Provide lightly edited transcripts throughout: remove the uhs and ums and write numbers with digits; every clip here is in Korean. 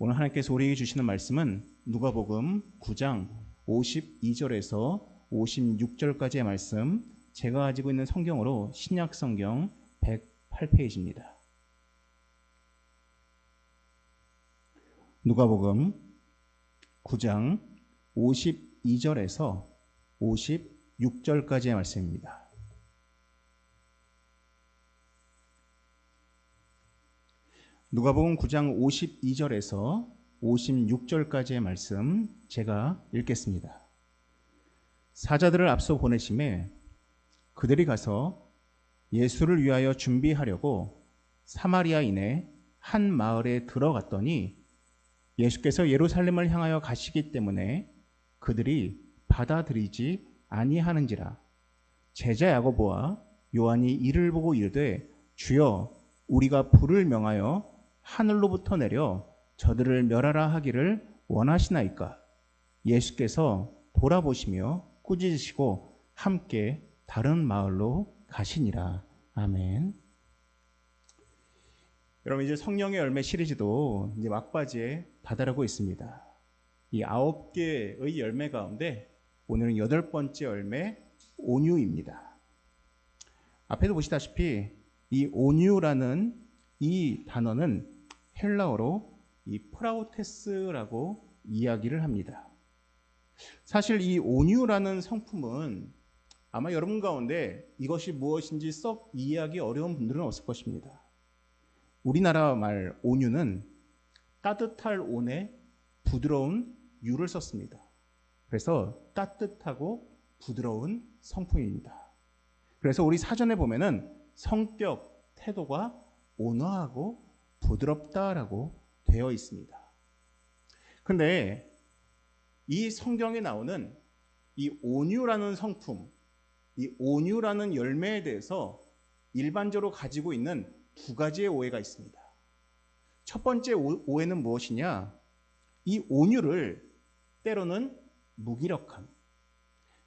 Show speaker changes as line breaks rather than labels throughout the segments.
오늘 하나님께서 우리에게 주시는 말씀은 누가복음 9장 52절에서 56절까지의 말씀, 제가 가지고 있는 성경으로 신약 성경 108페이지입니다. 누가복음 9장 52절에서 56절까지의 말씀입니다. 누가복음 9장 52절에서 56절까지의 말씀 제가 읽겠습니다. 사자들을 앞서 보내심에 그들이 가서 예수를 위하여 준비하려고 사마리아인의 한 마을에 들어갔더니 예수께서 예루살렘을 향하여 가시기 때문에 그들이 받아들이지 아니하는지라. 제자 야고보와 요한이 이를 보고 이르되 주여 우리가 불을 명하여 하늘로부터 내려 저들을 멸하라 하기를 원하시나이까. 예수께서 돌아보시며 꾸짖으시고 함께 다른 마을로 가시니라. 아멘. 여러분, 이제 성령의 열매 시리즈도 이제 막바지에 다다르고 있습니다. 이 9개의 열매 가운데 오늘은 8번째 열매 온유입니다. 앞에도 보시다시피 이 온유라는 이 단어는 헬라어로 이 프라우테스라고 이야기를 합니다. 사실 이 온유라는 성품은 아마 여러분 가운데 이것이 무엇인지 썩 이해하기 어려운 분들은 없을 것입니다. 우리나라 말 온유는 따뜻할 온에 부드러운 유를 썼습니다. 그래서 따뜻하고 부드러운 성품입니다. 그래서 우리 사전에 보면은 성격, 태도가 온화하고 부드럽다라고 되어 있습니다. 그런데 이 성경에 나오는 이 온유라는 성품, 이 온유라는 열매에 대해서 일반적으로 가지고 있는 두 가지의 오해가 있습니다. 첫 번째 오해는 무엇이냐? 이 온유를 때로는 무기력함,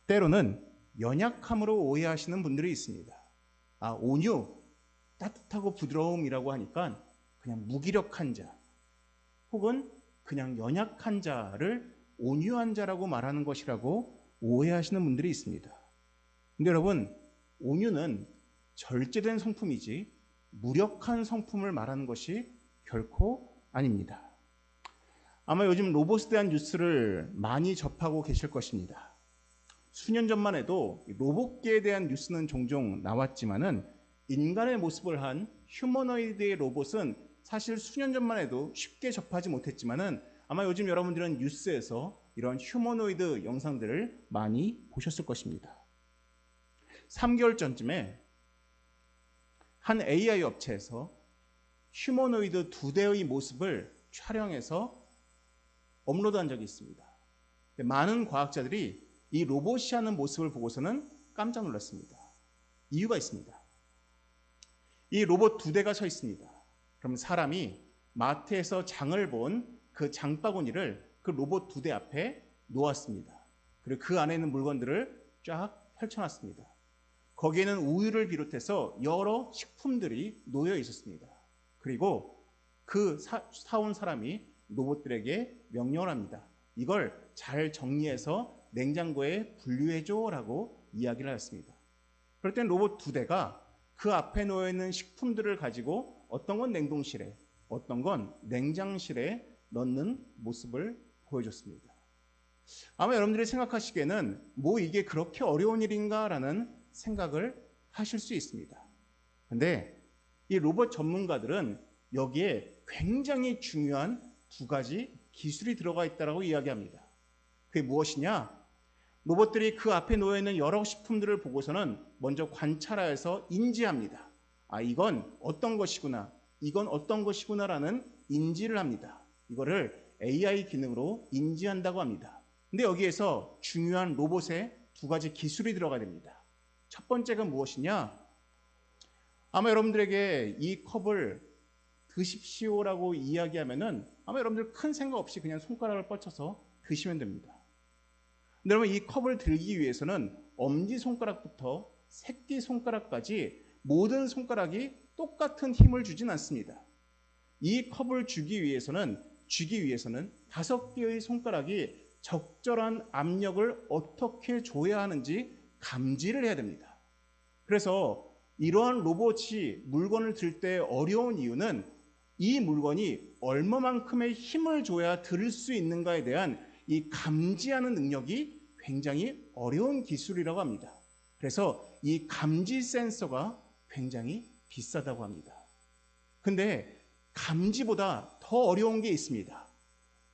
때로는 연약함으로 오해하시는 분들이 있습니다. 온유, 따뜻하고 부드러움이라고 하니까 그냥 무기력한 자, 혹은 그냥 연약한 자를 온유한 자라고 말하는 것이라고 오해하시는 분들이 있습니다. 근데 여러분, 온유는 절제된 성품이지 무력한 성품을 말하는 것이 결코 아닙니다. 아마 요즘 로봇에 대한 뉴스를 많이 접하고 계실 것입니다. 수년 전만 해도 로봇계에 대한 뉴스는 종종 나왔지만은 인간의 모습을 한 휴머노이드의 로봇은 사실 수년 전만 해도 쉽게 접하지 못했지만은 아마 요즘 여러분들은 뉴스에서 이런 휴머노이드 영상들을 많이 보셨을 것입니다. 3개월 전쯤에 한 AI 업체에서 휴머노이드 2대의 모습을 촬영해서 업로드한 적이 있습니다. 많은 과학자들이 이 로봇이 하는 모습을 보고서는 깜짝 놀랐습니다. 이유가 있습니다. 이 로봇 2대가 서 있습니다. 그럼 사람이 마트에서 장을 본 그 장바구니를 그 로봇 2대 앞에 놓았습니다. 그리고 그 안에 있는 물건들을 쫙 펼쳐놨습니다. 거기에는 우유를 비롯해서 여러 식품들이 놓여 있었습니다. 그리고 그 사온 사람이 로봇들에게 명령을 합니다. 이걸 잘 정리해서 냉장고에 분류해줘 라고 이야기를 하였습니다. 그럴 땐 로봇 2대가 그 앞에 놓여 있는 식품들을 가지고 어떤 건 냉동실에, 어떤 건 냉장실에 넣는 모습을 보여줬습니다. 아마 여러분들이 생각하시기에는 뭐 이게 그렇게 어려운 일인가라는 생각을 하실 수 있습니다. 그런데 이 로봇 전문가들은 여기에 굉장히 중요한 2가지 기술이 들어가 있다고 이야기합니다. 그게 무엇이냐? 로봇들이 그 앞에 놓여있는 여러 식품들을 보고서는 먼저 관찰하여서 인지합니다. 이건 어떤 것이구나, 이건 어떤 것이구나라는 인지를 합니다. 이거를 AI 기능으로 인지한다고 합니다. 근데 여기에서 중요한 로봇의 2가지 기술이 들어가야 됩니다. 첫 번째가 무엇이냐? 아마 여러분들에게 이 컵을 드십시오라고 이야기하면은 아마 여러분들 큰 생각 없이 그냥 손가락을 뻗쳐서 드시면 됩니다. 근데 여러분, 이 컵을 들기 위해서는 엄지손가락부터 새끼손가락까지 모든 손가락이 똑같은 힘을 주진 않습니다. 이 컵을 주기 위해서는 쥐기 위해서는 5개의 손가락이 적절한 압력을 어떻게 줘야 하는지 감지를 해야 됩니다. 그래서 이러한 로봇이 물건을 들 때 어려운 이유는 이 물건이 얼마만큼의 힘을 줘야 들 수 있는가에 대한 이 감지하는 능력이 굉장히 어려운 기술이라고 합니다. 그래서 이 감지 센서가 굉장히 비싸다고 합니다. 근데 감지보다 더 어려운 게 있습니다.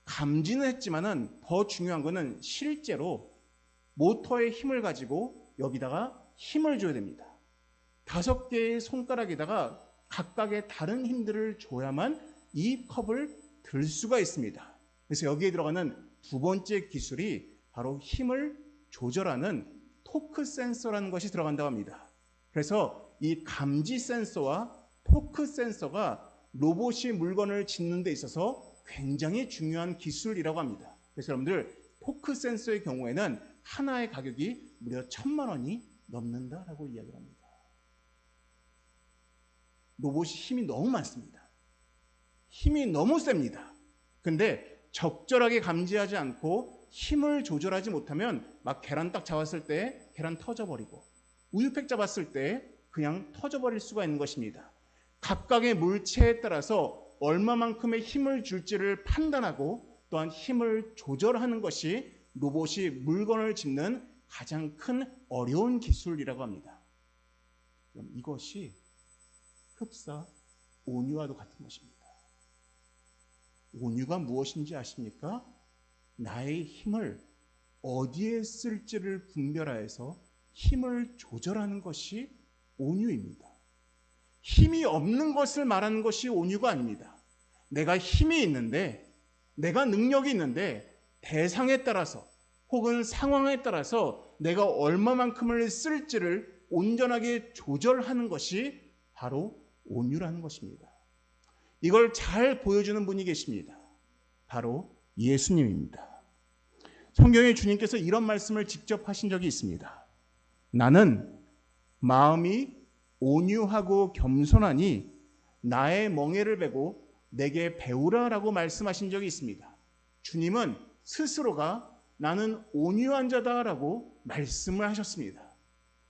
감지는 했지만은 더 중요한 거는 실제로 모터의 힘을 가지고 여기다가 힘을 줘야 됩니다. 5개의 손가락에다가 각각의 다른 힘들을 줘야만 이 컵을 들 수가 있습니다. 그래서 여기에 들어가는 두 번째 기술이 바로 힘을 조절하는 토크 센서라는 것이 들어간다고 합니다. 그래서 이 감지 센서와 토크 센서가 로봇이 물건을 짓는 데 있어서 굉장히 중요한 기술이라고 합니다. 그래서 여러분들 토크 센서의 경우에는 하나의 가격이 무려 1,000만 원이 넘는다라고 이야기를 합니다. 로봇이 힘이 너무 많습니다. 힘이 너무 셉니다. 근데 적절하게 감지하지 않고 힘을 조절하지 못하면 막 계란 딱 잡았을 때 계란 터져버리고 우유팩 잡았을 때 그냥 터져버릴 수가 있는 것입니다. 각각의 물체에 따라서 얼마만큼의 힘을 줄지를 판단하고 또한 힘을 조절하는 것이 로봇이 물건을 짚는 가장 큰 어려운 기술이라고 합니다. 그럼 이것이 흡사 온유와도 같은 것입니다. 온유가 무엇인지 아십니까? 나의 힘을 어디에 쓸지를 분별하여서 힘을 조절하는 것이 온유입니다. 힘이 없는 것을 말하는 것이 온유가 아닙니다. 내가 힘이 있는데, 내가 능력이 있는데 대상에 따라서 혹은 상황에 따라서 내가 얼마만큼을 쓸지를 온전하게 조절하는 것이 바로 온유라는 것입니다. 이걸 잘 보여주는 분이 계십니다. 바로 예수님입니다. 성경에 주님께서 이런 말씀을 직접 하신 적이 있습니다. 나는 마음이 온유하고 겸손하니 나의 멍에를 베고 내게 배우라라고 말씀하신 적이 있습니다. 주님은 스스로가 나는 온유한 자다라고 말씀을 하셨습니다.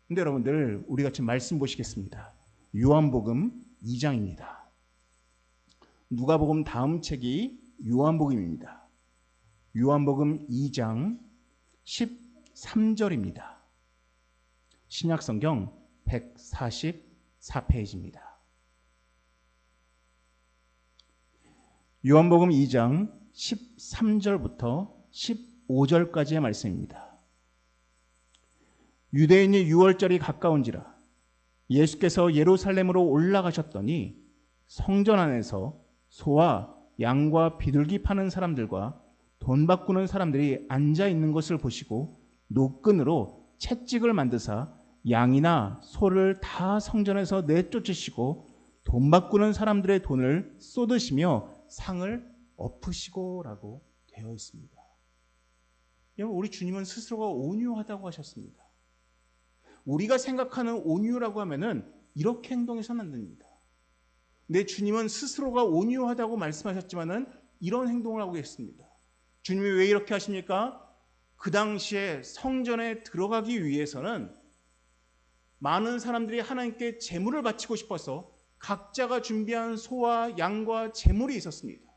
근데 여러분들 우리 같이 말씀 보시겠습니다. 요한복음 2장입니다. 누가복음 다음 책이 요한복음입니다. 요한복음 2장 13절입니다. 신약성경 144페이지입니다. 요한복음 2장 13절부터 15절까지의 말씀입니다. 유대인이 유월절이 가까운지라 예수께서 예루살렘으로 올라가셨더니 성전 안에서 소와 양과 비둘기 파는 사람들과 돈 바꾸는 사람들이 앉아 있는 것을 보시고 노끈으로 채찍을 만드사 양이나 소를 다 성전에서 내쫓으시고 돈 바꾸는 사람들의 돈을 쏟으시며 상을 엎으시고라고 되어 있습니다. 여러분, 우리 주님은 스스로가 온유하다고 하셨습니다. 우리가 생각하는 온유라고 하면은 이렇게 행동해서는 안 됩니다. 내 주님은 스스로가 온유하다고 말씀하셨지만은 이런 행동을 하고 계십니다. 주님이 왜 이렇게 하십니까? 그 당시에 성전에 들어가기 위해서는 많은 사람들이 하나님께 제물을 바치고 싶어서 각자가 준비한 소와 양과 제물이 있었습니다.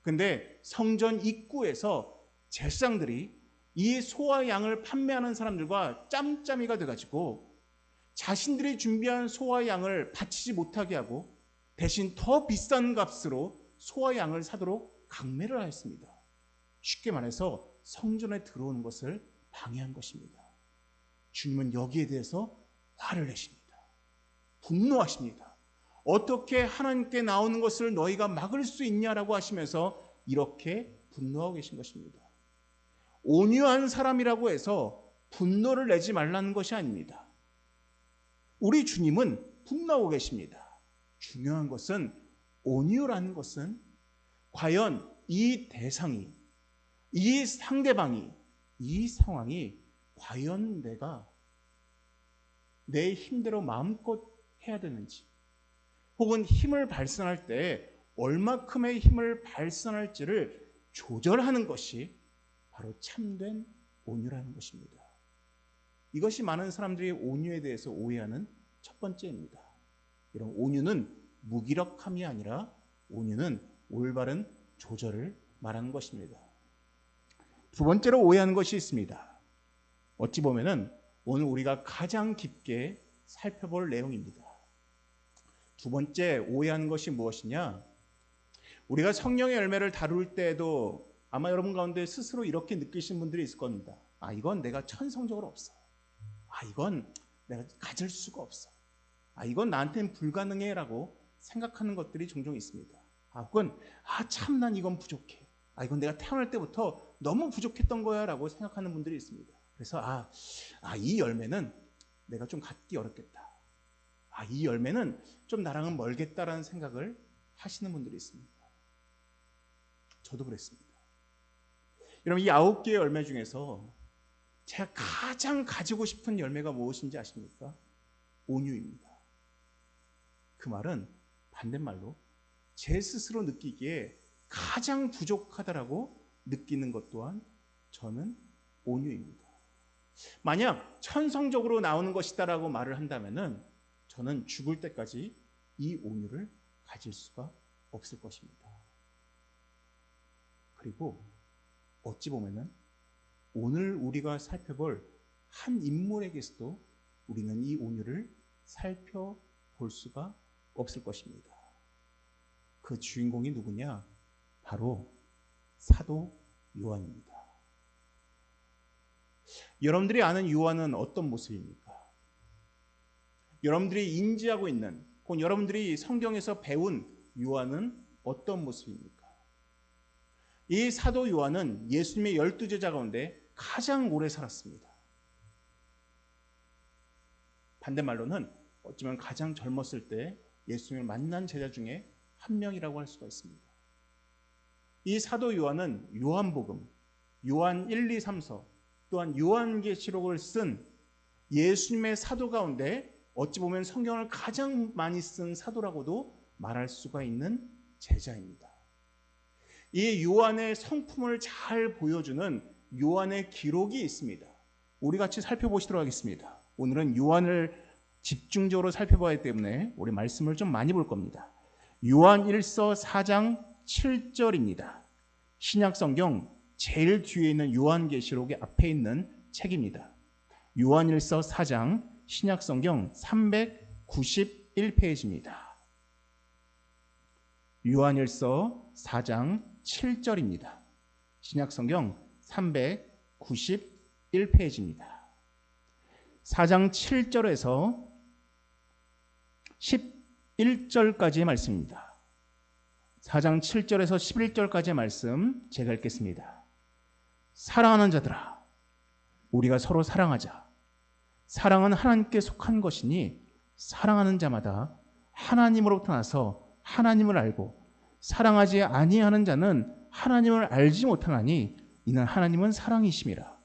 근데 성전 입구에서 제사장들이 이 소와 양을 판매하는 사람들과 짬짬이가 돼가지고 자신들이 준비한 소와 양을 바치지 못하게 하고 대신 더 비싼 값으로 소와 양을 사도록 강매를 하였습니다. 쉽게 말해서 성전에 들어오는 것을 방해한 것입니다. 주님은 여기에 대해서 화를 내십니다. 분노하십니다. 어떻게 하나님께 나오는 것을 너희가 막을 수 있냐라고 하시면서 이렇게 분노하고 계신 것입니다. 온유한 사람이라고 해서 분노를 내지 말라는 것이 아닙니다. 우리 주님은 분노하고 계십니다. 중요한 것은 온유라는 것은 과연 이 대상이, 이 상대방이, 이 상황이 과연 내가 내 힘대로 마음껏 해야 되는지, 혹은 힘을 발산할 때 얼마큼의 힘을 발산할지를 조절하는 것이 바로 참된 온유라는 것입니다. 이것이 많은 사람들이 온유에 대해서 오해하는 첫 번째입니다. 이런 온유는 무기력함이 아니라 온유는 올바른 조절을 말하는 것입니다. 두 번째로 오해하는 것이 있습니다. 어찌 보면은 오늘 우리가 가장 깊게 살펴볼 내용입니다. 두 번째 오해하는 것이 무엇이냐? 우리가 성령의 열매를 다룰 때에도 아마 여러분 가운데 스스로 이렇게 느끼신 분들이 있을 겁니다. 이건 내가 천성적으로 없어. 이건 내가 가질 수가 없어. 이건 나한테는 불가능해라고 생각하는 것들이 종종 있습니다. 그건 참 난 이건 부족해. 이건 내가 태어날 때부터 너무 부족했던 거야라고 생각하는 분들이 있습니다. 그래서 이 열매는 내가 좀 갖기 어렵겠다. 이 열매는 좀 나랑은 멀겠다라는 생각을 하시는 분들이 있습니다. 저도 그랬습니다. 여러분, 이 9개의 열매 중에서 제가 가장 가지고 싶은 열매가 무엇인지 아십니까? 온유입니다. 그 말은 반대말로 제 스스로 느끼기에 가장 부족하다라고 느끼는 것 또한 저는 온유입니다. 만약 천성적으로 나오는 것이다라고 말을 한다면은 저는 죽을 때까지 이 온유를 가질 수가 없을 것입니다. 그리고 어찌 보면은 오늘 우리가 살펴볼 한 인물에게서도 우리는 이 온유를 살펴볼 수가 없을 것입니다. 그 주인공이 누구냐? 바로 사도 요한입니다. 여러분들이 아는 요한은 어떤 모습입니까? 여러분들이 인지하고 있는, 혹은 여러분들이 성경에서 배운 요한은 어떤 모습입니까? 이 사도 요한은 예수님의 12제자 가운데 가장 오래 살았습니다. 반대말로는 어쩌면 가장 젊었을 때 예수님을 만난 제자 중에 한 명이라고 할 수가 있습니다. 이 사도 요한은 요한복음, 요한 1, 2, 3서, 또한 요한계시록을 쓴 예수님의 사도 가운데 어찌 보면 성경을 가장 많이 쓴 사도라고도 말할 수가 있는 제자입니다. 이 요한의 성품을 잘 보여주는 요한의 기록이 있습니다. 우리 같이 살펴보시도록 하겠습니다. 오늘은 요한을 집중적으로 살펴봐야 하기 때문에 우리 말씀을 좀 많이 볼 겁니다. 요한 1서 4장 7절입니다. 신약성경 제일 뒤에 있는 요한계시록의 앞에 있는 책입니다. 요한 1서 4장 신약성경 391페이지입니다. 요한 1서 4장 7절입니다. 신약성경 391페이지입니다. 4장 7절에서 11절까지의 말씀입니다. 4장 7절에서 11절까지의 말씀 제가 읽겠습니다. 사랑하는 자들아, 우리가 서로 사랑하자. 사랑은 하나님께 속한 것이니 사랑하는 자마다 하나님으로부터 나서 하나님을 알고 사랑하지 아니하는 자는 하나님을 알지 못하나니 이는 하나님은 사랑이심이라.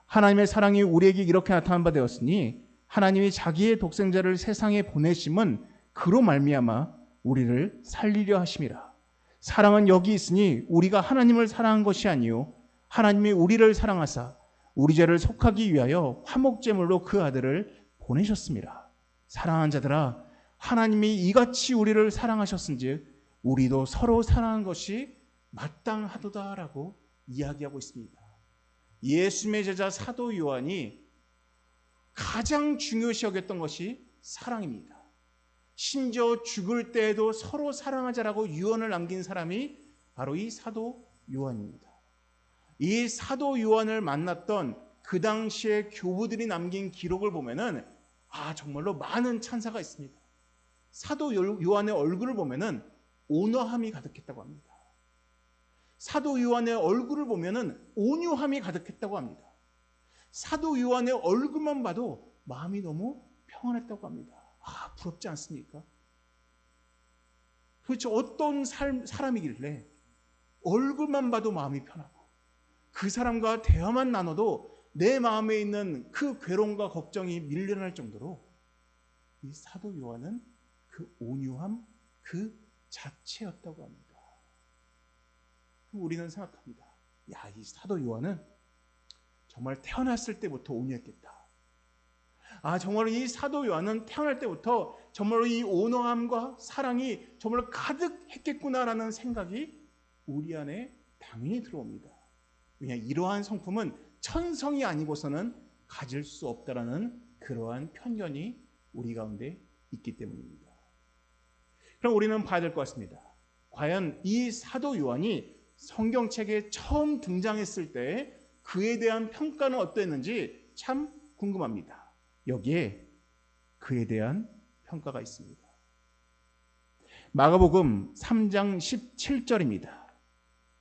하나님의 사랑이 우리에게 이렇게 나타난 바 되었으니 하나님이 자기의 독생자를 세상에 보내심은 그로 말미암아 우리를 살리려 하심이라. 사랑은 여기 있으니 우리가 하나님을 사랑한 것이 아니요 하나님이 우리를 사랑하사 우리 죄를 속하기 위하여 화목제물로 그 아들을 보내셨습니다. 사랑하는 자들아, 하나님이 이같이 우리를 사랑하셨은즉 우리도 서로 사랑하는 것이 마땅하도다라고 이야기하고 있습니다. 예수님의 제자 사도 요한이 가장 중요시 여겼던 것이 사랑입니다. 심지어 죽을 때에도 서로 사랑하자라고 유언을 남긴 사람이 바로 이 사도 요한입니다. 이 사도 요한을 만났던 그 당시의 교부들이 남긴 기록을 보면은 정말로 많은 찬사가 있습니다. 사도 요한의 얼굴을 보면은 온화함이 가득했다고 합니다. 사도 요한의 얼굴을 보면은 온유함이 가득했다고 합니다. 사도 요한의 얼굴만 봐도 마음이 너무 평안했다고 합니다. 부럽지 않습니까? 도대체 어떤 사람이길래 얼굴만 봐도 마음이 편하고 그 사람과 대화만 나눠도 내 마음에 있는 그 괴로움과 걱정이 밀려날 정도로 이 사도 요한은 그 온유함, 그 자체였다고 합니다. 그럼 우리는 생각합니다. 야, 이 사도 요한은 정말 태어났을 때부터 온유했겠다. 아, 정말 이 사도 요한은 태어날 때부터 정말로 이 온화함과 사랑이 정말로 가득했겠구나라는 생각이 우리 안에 당연히 들어옵니다. 왜냐, 이러한 성품은 천성이 아니고서는 가질 수 없다라는 그러한 편견이 우리 가운데 있기 때문입니다. 그럼 우리는 봐야 될 것 같습니다. 과연 이 사도 요한이 성경책에 처음 등장했을 때 그에 대한 평가는 어땠는지 참 궁금합니다. 여기에 그에 대한 평가가 있습니다. 마가복음 3장 17절입니다.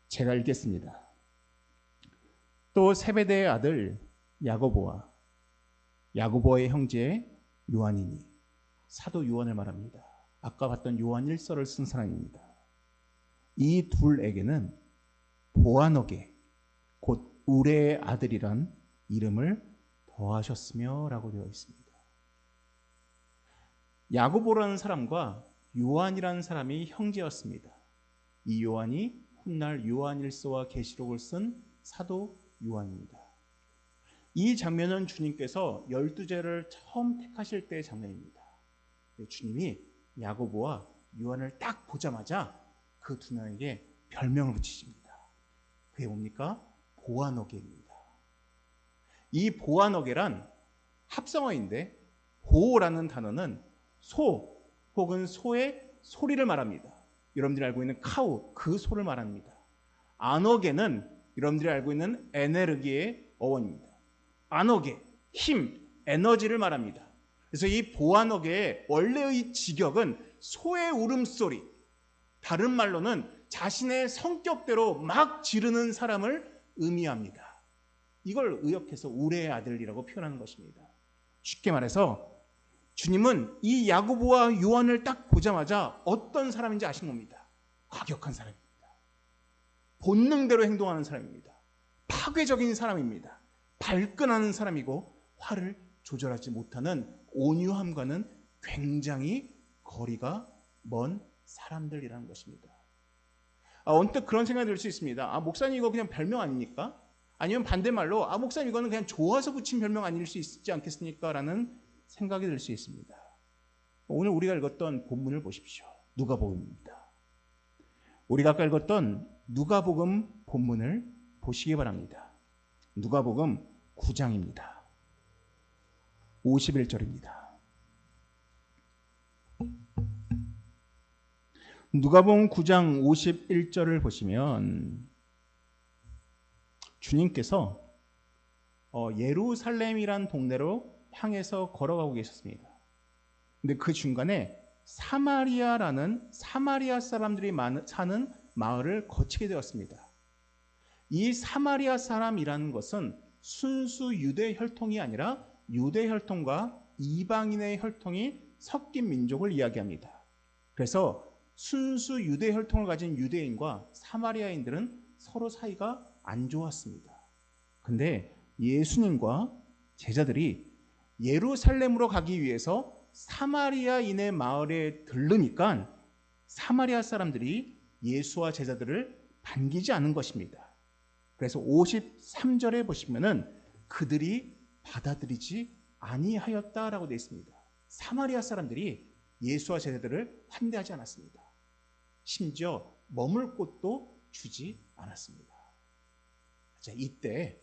제가 읽겠습니다. 또 세베대의 아들 야고보와 야고보의 형제 요한이니, 사도 요한을 말합니다. 아까 봤던 요한 1서를 쓴 사람입니다. 이 둘에게는 보아너게 곧 우레의 아들이란 이름을 더하셨으며 라고 되어 있습니다. 야고보라는 사람과 요한이라는 사람이 형제였습니다. 이 요한이 훗날 요한 1서와 계시록을 쓴 사도 요한입니다. 이 장면은 주님께서 12제를 처음 택하실 때의 장면입니다. 주님이 야고보와 요한을 딱 보자마자 그 두 명에게 별명을 붙이십니다. 그게 뭡니까? 보아너게입니다. 이 보아너게란 합성어인데, 보라는 단어는 소 혹은 소의 소리를 말합니다. 여러분들이 알고 있는 카우, 그 소를 말합니다. 아너게는 여러분들이 알고 있는 에네르기의 어원입니다. 아너게, 힘, 에너지를 말합니다. 그래서 이 보아너게의 원래의 직역은 소의 울음소리, 다른 말로는 자신의 성격대로 막 지르는 사람을 의미합니다. 이걸 의역해서 우레의 아들이라고 표현하는 것입니다. 쉽게 말해서 주님은 이 야고보와 요한을 딱 보자마자 어떤 사람인지 아신 겁니다. 과격한 사람입니다. 본능대로 행동하는 사람입니다. 파괴적인 사람입니다. 발끈하는 사람이고 화를 조절하지 못하는 온유함과는 굉장히 거리가 먼 사람들이라는 것입니다. 언뜻 그런 생각이 들 수 있습니다. 목사님 이거 그냥 별명 아닙니까? 아니면 반대말로 목사님 이거는 그냥 좋아서 붙인 별명 아닐 수 있지 않겠습니까? 라는 생각이 들 수 있습니다. 오늘 우리가 읽었던 본문을 보십시오. 누가복음입니다. 우리가 아까 읽었던 누가복음 본문을 보시기 바랍니다. 누가복음 9장입니다. 51절입니다. 누가복음 9장 51절을 보시면 주님께서 예루살렘이란 동네로 향해서 걸어가고 계셨습니다. 근데 그 중간에 사마리아라는 사마리아 사람들이 사는 마을을 거치게 되었습니다. 이 사마리아 사람이라는 것은 순수 유대 혈통이 아니라 유대 혈통과 이방인의 혈통이 섞인 민족을 이야기합니다. 그래서 순수 유대 혈통을 가진 유대인과 사마리아인들은 서로 사이가 안 좋았습니다. 근데 예수님과 제자들이 예루살렘으로 가기 위해서 사마리아인의 마을에 들르니까 사마리아 사람들이 예수와 제자들을 반기지 않은 것입니다. 그래서 53절에 보시면은 그들이 받아들이지 아니하였다라고 되어 있습니다. 사마리아 사람들이 예수와 제자들을 환대하지 않았습니다. 심지어 머물 곳도 주지 않았습니다. 자, 이때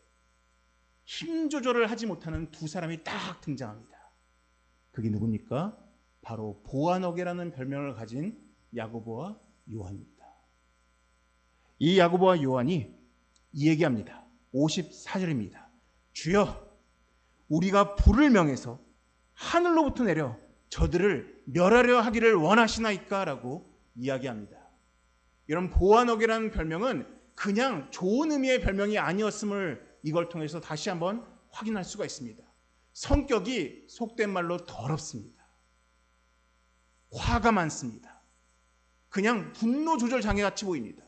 힘 조절을 하지 못하는 두 사람이 딱 등장합니다. 그게 누굽니까? 바로 보아너게라는 별명을 가진 야고보와 요한입니다. 이 야고보와 요한이 이 얘기합니다. 54절입니다. 주여, 우리가 불을 명해서 하늘로부터 내려 저들을 멸하려 하기를 원하시나이까? 라고 이야기합니다. 여러분, 보아너게라는 별명은 그냥 좋은 의미의 별명이 아니었음을 이걸 통해서 다시 한번 확인할 수가 있습니다. 성격이 속된 말로 더럽습니다. 화가 많습니다. 그냥 분노 조절 장애같이 보입니다.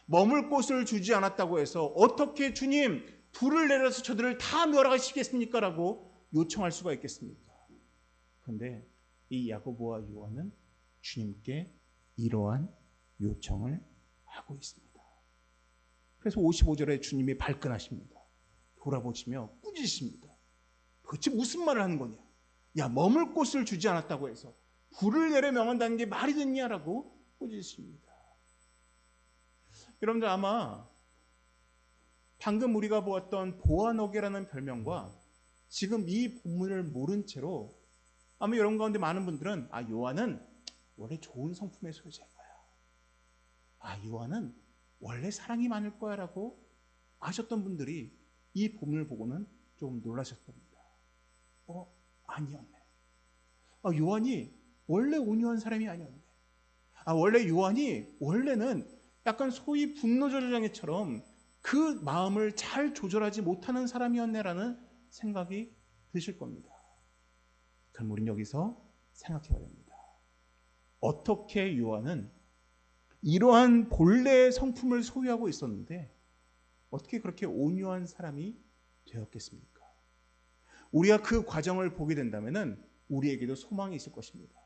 머물 곳을 주지 않았다고 해서 어떻게 주님 불을 내려서 저들을 다 멸하시겠습니까? 라고 요청할 수가 있겠습니까? 그런데 이 야고보와 요한은 주님께 이러한 요청을 하고 있습니다. 그래서 55절에 주님이 발끈하십니다. 돌아보시며 꾸짖으십니다. 도대체 무슨 말을 하는 거냐? 야, 머물 곳을 주지 않았다고 해서 불을 내려 명한다는 게 말이 됐냐라고 꾸짖으십니다. 여러분들 아마 방금 우리가 보았던 보아노게라는 별명과 지금 이 본문을 모른 채로 아마 여러분 가운데 많은 분들은 요한은 원래 좋은 성품의 소유자인 거야. 요한은 원래 사랑이 많을 거야 라고 아셨던 분들이 이 본문을 보고는 좀 놀라셨을 겁니다. 아니었네. 요한이 원래 온유한 사람이 아니었네. 원래 요한이 원래는 약간 소위 분노조절장애처럼 그 마음을 잘 조절하지 못하는 사람이었네라는 생각이 드실 겁니다. 그럼 우린 여기서 생각해봐야 됩니다. 어떻게 요한은 이러한 본래의 성품을 소유하고 있었는데 어떻게 그렇게 온유한 사람이 되었겠습니까? 우리가 그 과정을 보게 된다면 우리에게도 소망이 있을 것입니다.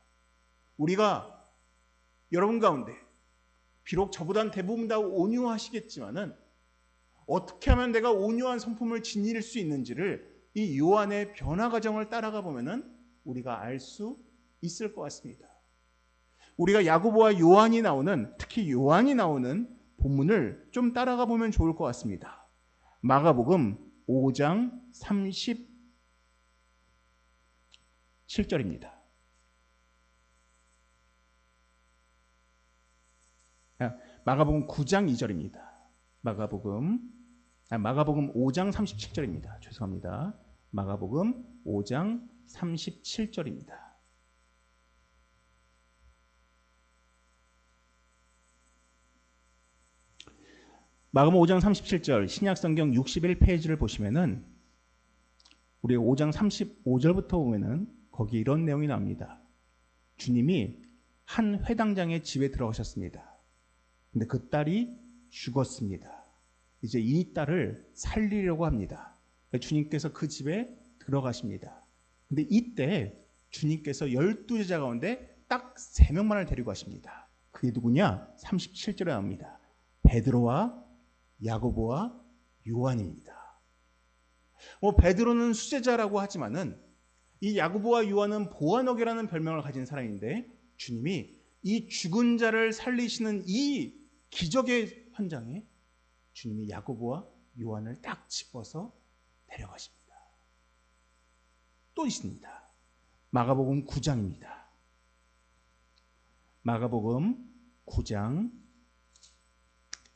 우리가 여러분 가운데 비록 저보다는 대부분 다 온유하시겠지만은 어떻게 하면 내가 온유한 성품을 지닐 수 있는지를 이 요한의 변화 과정을 따라가 보면은 우리가 알 수 있을 것 같습니다. 우리가 야고보와 요한이 나오는, 특히 요한이 나오는 본문을 좀 따라가 보면 좋을 것 같습니다. 마가복음 5장 37절입니다. 마가복음 9장 2절입니다. 마가복음 5장 37절입니다. 죄송합니다. 마가복음 5장 37절입니다. 마가복음 5장 37절 신약성경 61페이지를 보시면은 우리 5장 35절부터 보면은 거기 이런 내용이 나옵니다. 주님이 한 회당장의 집에 들어가셨습니다. 근데 그 딸이 죽었습니다. 이제 이 딸을 살리려고 합니다. 주님께서 그 집에 들어가십니다. 근데 이때 주님께서 12제자 가운데 딱 3명만을 데리고 가십니다. 그게 누구냐? 37절에 나옵니다. 베드로와 야고보와 요한입니다. 베드로는 수제자라고 하지만은 이 야고보와 요한은 보아너게라는 별명을 가진 사람인데 주님이 이 죽은 자를 살리시는 이 기적의 현장에 주님이 야고보와 요한을 딱 집어서 데려가십니다. 또 있습니다. 마가복음 9장입니다. 마가복음 9장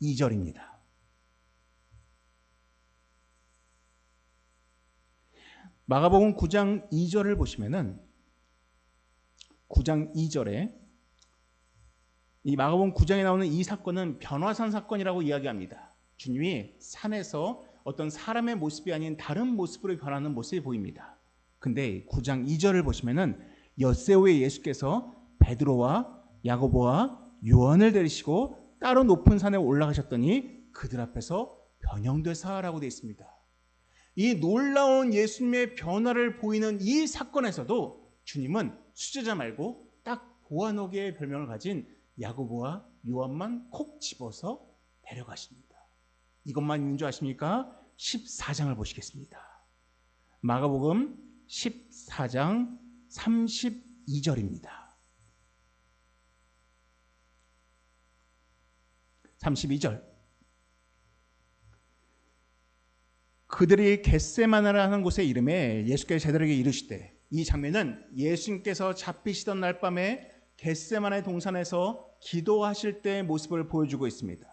2절입니다. 마가복음 9장 2절을 보시면은 9장 2절에 이 마가복음 9장에 나오는 이 사건은 변화산 사건이라고 이야기합니다. 주님이 산에서 어떤 사람의 모습이 아닌 다른 모습으로 변하는 모습이 보입니다. 근데 9장 2절을 보시면은 엿새오에 예수께서 베드로와 야고보와 요한을 데리시고 따로 높은 산에 올라가셨더니 그들 앞에서 변형되사라고 되어 있습니다. 이 놀라운 예수님의 변화를 보이는 이 사건에서도 주님은 수제자 말고 딱 보아노게의 별명을 가진 야고보와 요한만 콕 집어서 데려가십니다. 이것만 있는 줄 아십니까? 14장을 보시겠습니다. 마가복음 14장 32절입니다. 32절. 그들이 겟세마네라 하는 곳에 이름에 예수께서 제자들에게 이르시되, 이 장면은 예수님께서 잡히시던 날 밤에 겟세마네 동산에서 기도하실 때의 모습을 보여주고 있습니다.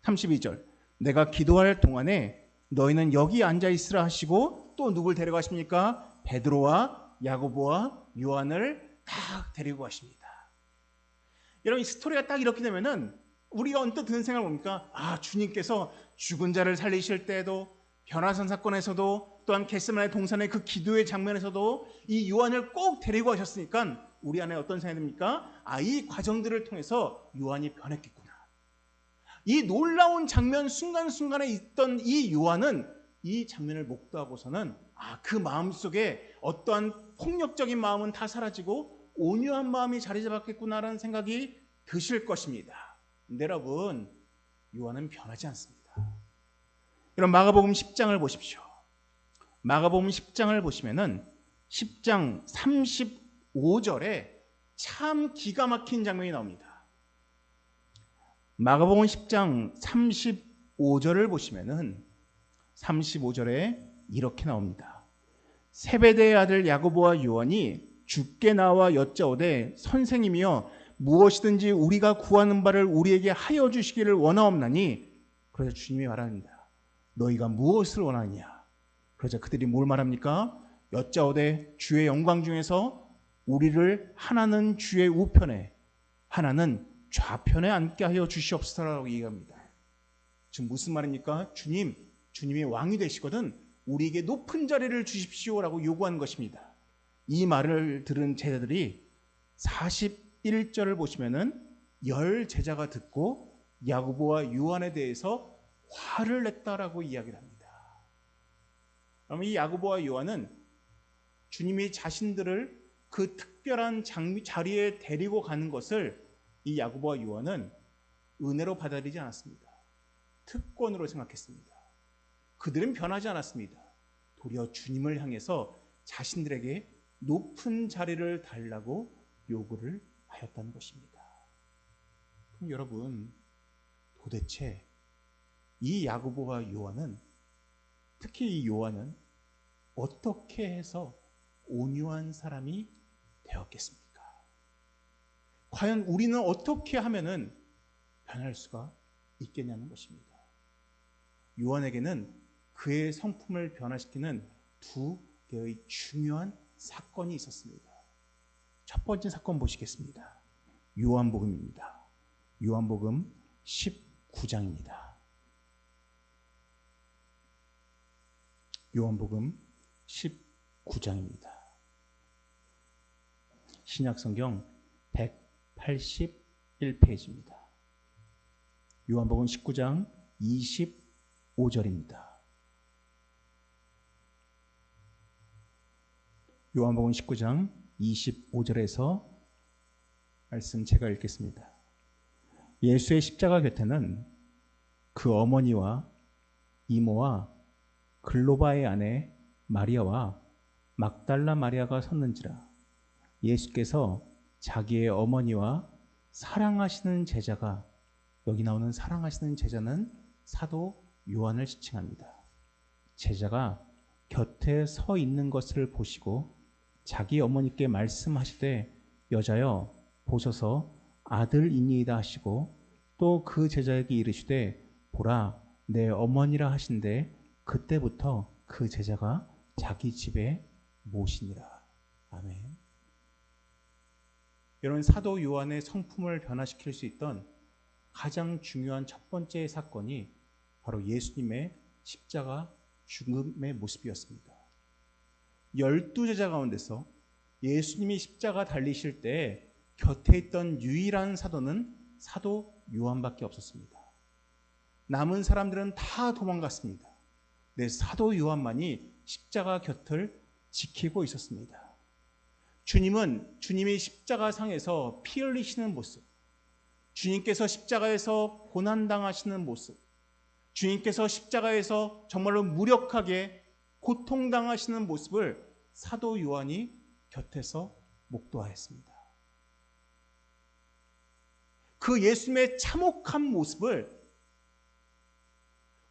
32절. 내가 기도할 동안에 너희는 여기 앉아 있으라 하시고 또 누굴 데려가십니까? 베드로와 야고보와 요한을 딱 데리고 가십니다. 여러분, 이 스토리가 딱 이렇게 되면은 우리가 언뜻 드는 생각을 뭡니까? 주님께서 죽은 자를 살리실 때에도, 변화산 사건에서도, 또한 겟세마네 동산의 그 기도의 장면에서도 이 요한을 꼭 데리고 가셨으니까 우리 안에 어떤 생각이 듭니까? 이 과정들을 통해서 요한이 변했겠구나. 이 놀라운 장면 순간순간에 있던 이 요한은 이 장면을 목도하고서는 그 마음속에 어떠한 폭력적인 마음은 다 사라지고 온유한 마음이 자리 잡았겠구나라는 생각이 드실 것입니다. 근데 여러분, 요한은 변하지 않습니다. 여러분, 마가복음 10장을 보십시오. 마가복음 10장을 보시면은 10장 35절에 참 기가 막힌 장면이 나옵니다. 마가복음 10장 35절을 보시면은 35절에 이렇게 나옵니다. 세베대의 아들 야고보와 요한이 주께 나와 여짜오되 선생님이여 무엇이든지 우리가 구하는 바를 우리에게 하여 주시기를 원하옵나니. 그래서 주님이 말합니다. 너희가 무엇을 원하느냐? 그러자 그들이 뭘 말합니까? 여짜오되 주의 영광 중에서 우리를 하나는 주의 우편에 하나는 좌편에 앉게 하여 주시옵소서라고 얘기합니다. 지금 무슨 말입니까? 주님이 왕이 되시거든 우리에게 높은 자리를 주십시오라고 요구한 것입니다. 이 말을 들은 제자들이 41절을 보시면은 10 제자가 듣고 야고보와 요한에 대해서 화를 냈다라고 이야기를 합니다. 그럼 이 야고보와 요한은 주님이 자신들을 그 특별한 자리에 데리고 가는 것을 이 야고보와 요한은 은혜로 받아들이지 않았습니다. 특권으로 생각했습니다. 그들은 변하지 않았습니다. 도리어 주님을 향해서 자신들에게 높은 자리를 달라고 요구를 하였다는 것입니다. 그럼 여러분, 도대체 이 야고보와 요한은, 특히 이 요한은 어떻게 해서 온유한 사람이 되었겠습니까? 과연 우리는 어떻게 하면은 변할 수가 있겠냐는 것입니다. 요한에게는 그의 성품을 변화시키는 두 개의 중요한 사건이 있었습니다. 첫 번째 사건 보시겠습니다. 요한복음입니다. 요한복음 19장입니다. 요한복음 19장입니다. 신약성경 181페이지입니다. 요한복음 19장 25절입니다. 요한복음 19장 25절에서 말씀 제가 읽겠습니다. 예수의 십자가 곁에는 그 어머니와 이모와 글로바의 아내 마리아와 막달라 마리아가 섰는지라. 예수께서 자기의 어머니와 사랑하시는 제자가, 여기 나오는 사랑하시는 제자는 사도 요한을 지칭합니다. 제자가 곁에 서 있는 것을 보시고 자기 어머니께 말씀하시되 여자여 보소서 아들이니이다 하시고 또 그 제자에게 이르시되 보라 내 어머니라 하신대 그때부터 그 제자가 자기 집에 모시니라. 아멘. 여러분, 사도 요한의 성품을 변화시킬 수 있던 가장 중요한 첫 번째 사건이 바로 예수님의 십자가 죽음의 모습이었습니다. 12제자 가운데서 예수님이 십자가 달리실 때 곁에 있던 유일한 사도는 사도 요한밖에 없었습니다. 남은 사람들은 다 도망갔습니다. 네, 사도 요한만이 십자가 곁을 지키고 있었습니다. 주님이 십자가상에서 피 흘리시는 모습, 주님께서 십자가에서 고난당하시는 모습, 주님께서 십자가에서 정말로 무력하게 고통당하시는 모습을 사도 요한이 곁에서 목도하였습니다. 그 예수님의 참혹한 모습을,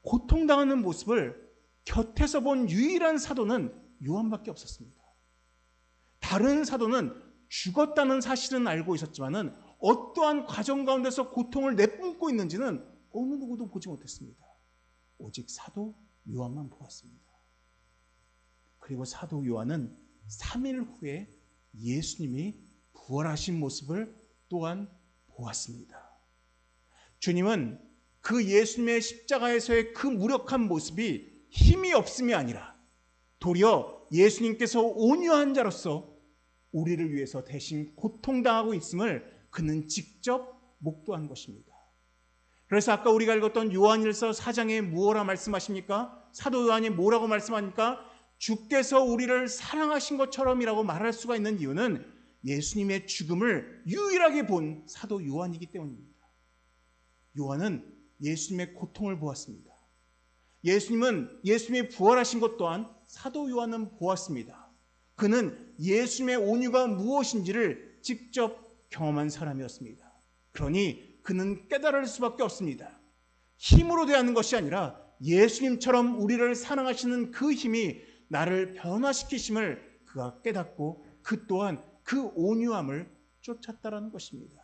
고통당하는 모습을 곁에서 본 유일한 사도는 요한밖에 없었습니다. 다른 사도는 죽었다는 사실은 알고 있었지만은 어떠한 과정 가운데서 고통을 내뿜고 있는지는 어느 누구도 보지 못했습니다. 오직 사도 요한만 보았습니다. 그리고 사도 요한은 3일 후에 예수님이 부활하신 모습을 또한 보았습니다. 주님은 그 예수님의 십자가에서의 그 무력한 모습이 힘이 없음이 아니라 도리어 예수님께서 온유한 자로서 우리를 위해서 대신 고통당하고 있음을 그는 직접 목도한 것입니다. 그래서 아까 우리가 읽었던 요한일서 4장에 무엇라 말씀하십니까? 사도 요한이 뭐라고 말씀합니까? 주께서 우리를 사랑하신 것처럼이라고 말할 수가 있는 이유는 예수님의 죽음을 유일하게 본 사도 요한이기 때문입니다. 요한은 예수님의 고통을 보았습니다. 예수님이 부활하신 것 또한 사도 요한은 보았습니다. 그는 예수님의 온유가 무엇인지를 직접 경험한 사람이었습니다. 그러니 그는 깨달을 수밖에 없습니다. 힘으로 대하는 것이 아니라 예수님처럼 우리를 사랑하시는 그 힘이 나를 변화시키심을 그가 깨닫고 그 또한 그 온유함을 쫓았다라는 것입니다.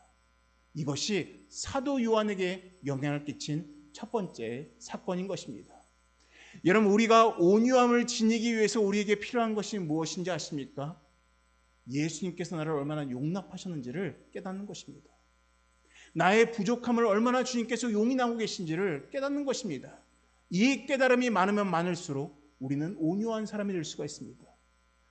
이것이 사도 요한에게 영향을 끼친 첫 번째 사건인 것입니다. 여러분, 우리가 온유함을 지니기 위해서 우리에게 필요한 것이 무엇인지 아십니까? 예수님께서 나를 얼마나 용납하셨는지를 깨닫는 것입니다. 나의 부족함을 얼마나 주님께서 용인하고 계신지를 깨닫는 것입니다. 이 깨달음이 많으면 많을수록 우리는 온유한 사람이 될 수가 있습니다.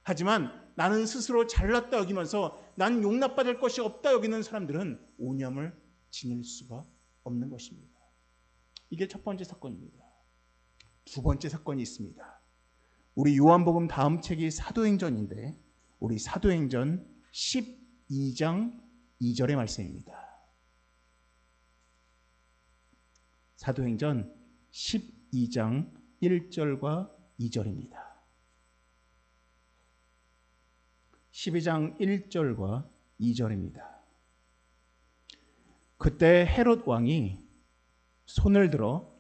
하지만 나는 스스로 잘났다 여기면서 난 용납받을 것이 없다 여기는 사람들은 온유함을 지닐 수가 없는 것입니다. 이게 첫 번째 사건입니다. 두 번째 사건이 있습니다. 우리 요한복음 다음 책이 사도행전인데 우리 사도행전 12장 2절의 말씀입니다. 사도행전 12장 1절과 2절입니다. 12장 1절과 2절입니다. 그때 헤롯 왕이 손을 들어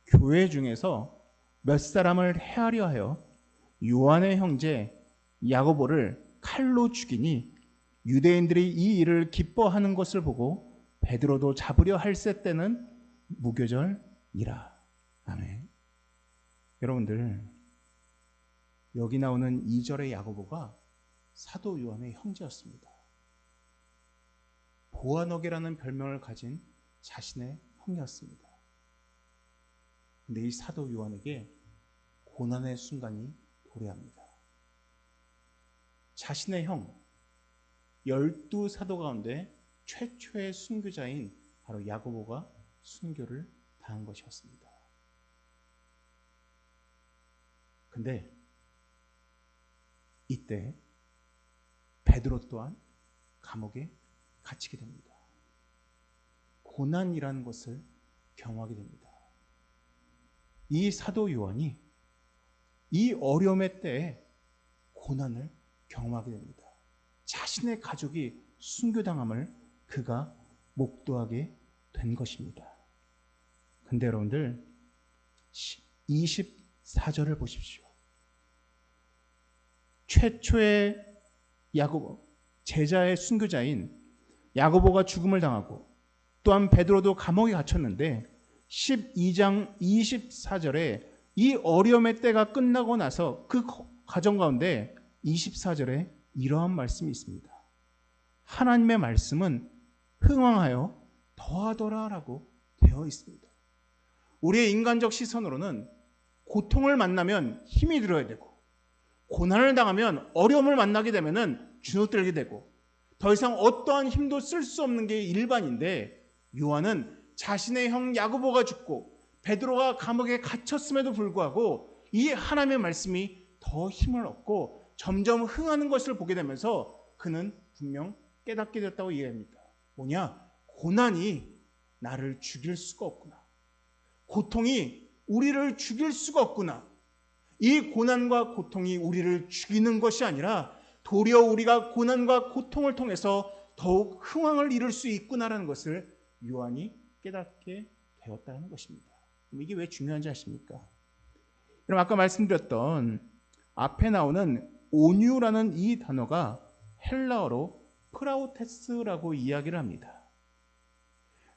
교회 중에서 몇 사람을 해하려 하여 요한의 형제 야고보를 칼로 죽이니 유대인들이 이 일을 기뻐하는 것을 보고 베드로도 잡으려 할세 때는 무교절이라. 아멘. 여러분들, 여기 나오는 2절의 야고보가 사도 요한의 형제였습니다. 보아너게라는 별명을 가진 자신의 형이었습니다. 근데 이 사도 요한에게 고난의 순간이 도래합니다. 자신의 형, 12사도 가운데 최초의 순교자인 바로 야고보가 순교를 당한 것이었습니다. 근데 이때 베드로 또한 감옥에 갇히게 됩니다. 고난이라는 것을 경험하게 됩니다. 이 사도 요한이 이 어려움의 때에 고난을 경험하게 됩니다. 자신의 가족이 순교당함을 그가 목도하게 된 것입니다. 근데 여러분들 24절을 보십시오. 최초의 야고보, 제자의 순교자인 야고보가 죽음을 당하고 또한 베드로도 감옥에 갇혔는데 12장 24절에 이 어려움의 때가 끝나고 나서 그 과정 가운데 24절에 이러한 말씀이 있습니다. 하나님의 말씀은 흥왕하여 더하더라 라고 되어 있습니다. 우리의 인간적 시선으로는 고통을 만나면 힘이 들어야 되고 고난을 당하면 어려움을 만나게 되면 주눅들게 되고 더 이상 어떠한 힘도 쓸 수 없는 게 일반인데 요한은 자신의 형 야고보가 죽고 베드로가 감옥에 갇혔음에도 불구하고 이 하나님의 말씀이 더 힘을 얻고 점점 흥하는 것을 보게 되면서 그는 분명 깨닫게 됐다고 이해합니다. 뭐냐? 고난이 나를 죽일 수가 없구나. 고통이 우리를 죽일 수가 없구나. 이 고난과 고통이 우리를 죽이는 것이 아니라 도리어 우리가 고난과 고통을 통해서 더욱 흥왕을 이룰 수 있구나라는 것을 요한이 깨닫게 되었다는 것입니다. 이게 왜 중요한지 아십니까? 그럼 아까 말씀드렸던 앞에 나오는 온유라는 이 단어가 헬라어로 프라우테스라고 이야기를 합니다.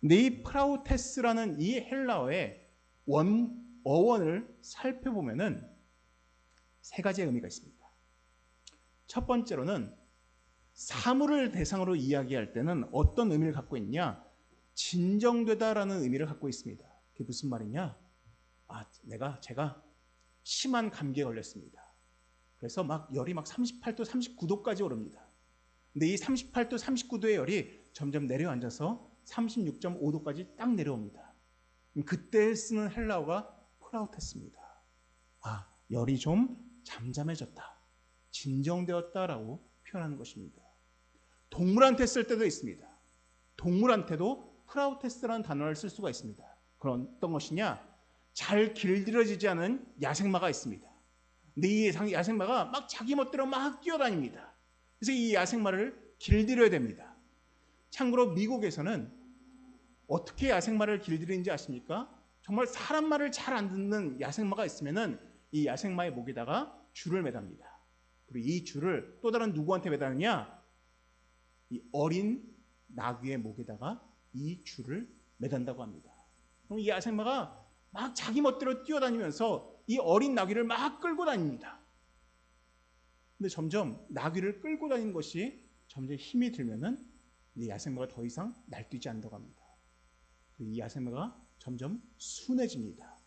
근데 이 프라우테스라는 이 헬라어의 어원을 살펴보면은 세 가지의 의미가 있습니다. 첫 번째로는 사물을 대상으로 이야기할 때는 어떤 의미를 갖고 있냐? 진정되다라는 의미를 갖고 있습니다. 그게 무슨 말이냐? 제가 심한 감기에 걸렸습니다. 그래서 열이 38도, 39도까지 오릅니다. 근데 이 38도, 39도의 열이 점점 내려앉아서 36.5도까지 딱 내려옵니다. 그때 쓰는 헬라어가 프라우테스입니다. 열이 좀 잠잠해졌다, 진정되었다라고 표현하는 것입니다. 동물한테 쓸 때도 있습니다. 동물한테도 프라우테스라는 단어를 쓸 수가 있습니다. 그런 어떤 것이냐? 잘 길들여지지 않은 야생마가 있습니다. 근데 이 야생마가 막 자기 멋대로 막 뛰어다닙니다. 그래서 이 야생마를 길들여야 됩니다. 참고로 미국에서는 어떻게 야생마를 길들이는지 아십니까? 정말 사람 말을 잘 안 듣는 야생마가 있으면은 이 야생마의 목에다가 줄을 매답니다. 그리고 이 줄을 또 다른 누구한테 매다느냐? 이 어린 나귀의 목에다가 이 줄을 매단다고 합니다. 그럼 이 야생마가 막 자기 멋대로 뛰어다니면서 이 어린 나귀를 막 끌고 다닙니다. 근데 점점 나귀를 끌고 다니는 것이 점점 힘이 들면은 이 야생마가 더 이상 날뛰지 않는다고 합니다. 이 야생마가 점점 순해집니다.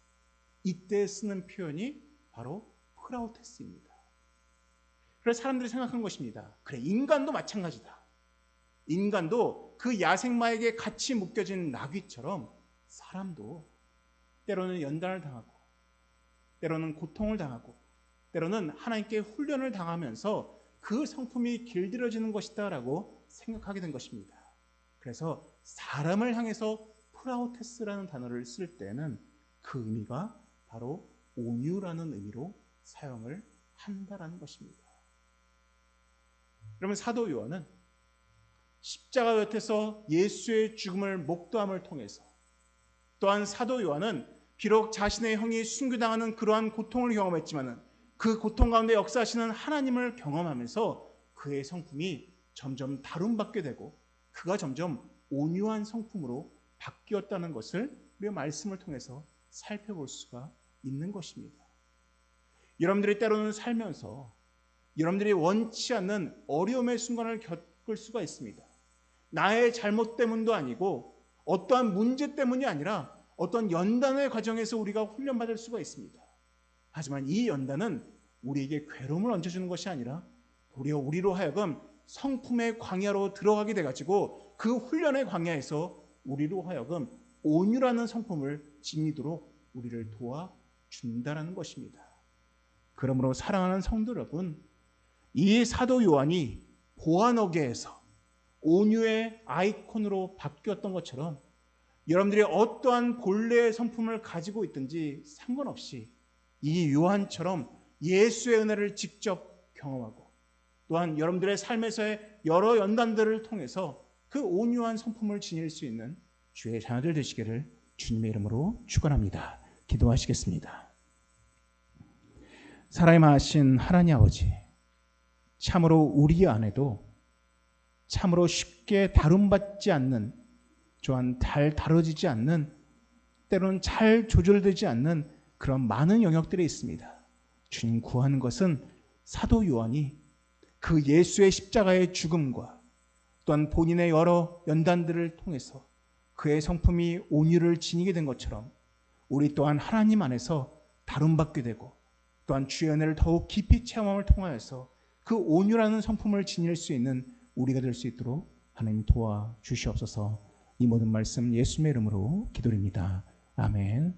이때 쓰는 표현이 바로 프라우테스입니다. 그래서 사람들이 생각한 것입니다. 그래, 인간도 마찬가지다. 인간도 그 야생마에게 같이 묶여진 나귀처럼 사람도 때로는 연단을 당하고 때로는 고통을 당하고 때로는 하나님께 훈련을 당하면서 그 성품이 길들여지는 것이다 라고 생각하게 된 것입니다. 그래서 사람을 향해서 프라우테스라는 단어를 쓸 때는 그 의미가 바로 온유라는 의미로 사용을 한다라는 것입니다. 그러면 사도 요한은 십자가 곁에서 예수의 죽음을 목도함을 통해서 또한 사도 요한은 비록 자신의 형이 순교당하는 그러한 고통을 경험했지만 그 고통 가운데 역사하시는 하나님을 경험하면서 그의 성품이 점점 다름받게 되고 그가 점점 온유한 성품으로 바뀌었다는 것을 우리가 말씀을 통해서 살펴볼 수가 있는 것입니다. 여러분들이 때로는 살면서 여러분들이 원치 않는 어려움의 순간을 겪을 수가 있습니다. 나의 잘못 때문도 아니고 어떠한 문제 때문이 아니라 어떤 연단의 과정에서 우리가 훈련받을 수가 있습니다. 하지만 이 연단은 우리에게 괴로움을 얹어주는 것이 아니라 도리어 우리로 하여금 성품의 광야로 들어가게 돼가지고 그 훈련의 광야에서 우리로 하여금 온유라는 성품을 지니도록 우리를 도와준다는 것입니다. 그러므로 사랑하는 성도 여러분, 이 사도 요한이 보아너게에서 온유의 아이콘으로 바뀌었던 것처럼 여러분들이 어떠한 본래의 성품을 가지고 있든지 상관없이 이 요한처럼 예수의 은혜를 직접 경험하고 또한 여러분들의 삶에서의 여러 연단들을 통해서 그 온유한 성품을 지닐 수 있는 주의 자녀들 되시기를 주님의 이름으로 축원합니다. 기도하시겠습니다. 사랑하신 하나님 아버지, 참으로 우리 안에도 참으로 쉽게 다름받지 않는, 또한 잘 다뤄지지 않는, 때로는 잘 조절되지 않는 그런 많은 영역들이 있습니다. 주님 구하는 것은 사도 요한이 그 예수의 십자가의 죽음과 또한 본인의 여러 연단들을 통해서 그의 성품이 온유를 지니게 된 것처럼 우리 또한 하나님 안에서 다름받게 되고 또한 주의 은혜를 더욱 깊이 체험함을 통하여서 그 온유라는 성품을 지닐 수 있는 우리가 될 수 있도록 하나님 도와주시옵소서. 이 모든 말씀 예수님의 이름으로 기도드립니다. 아멘.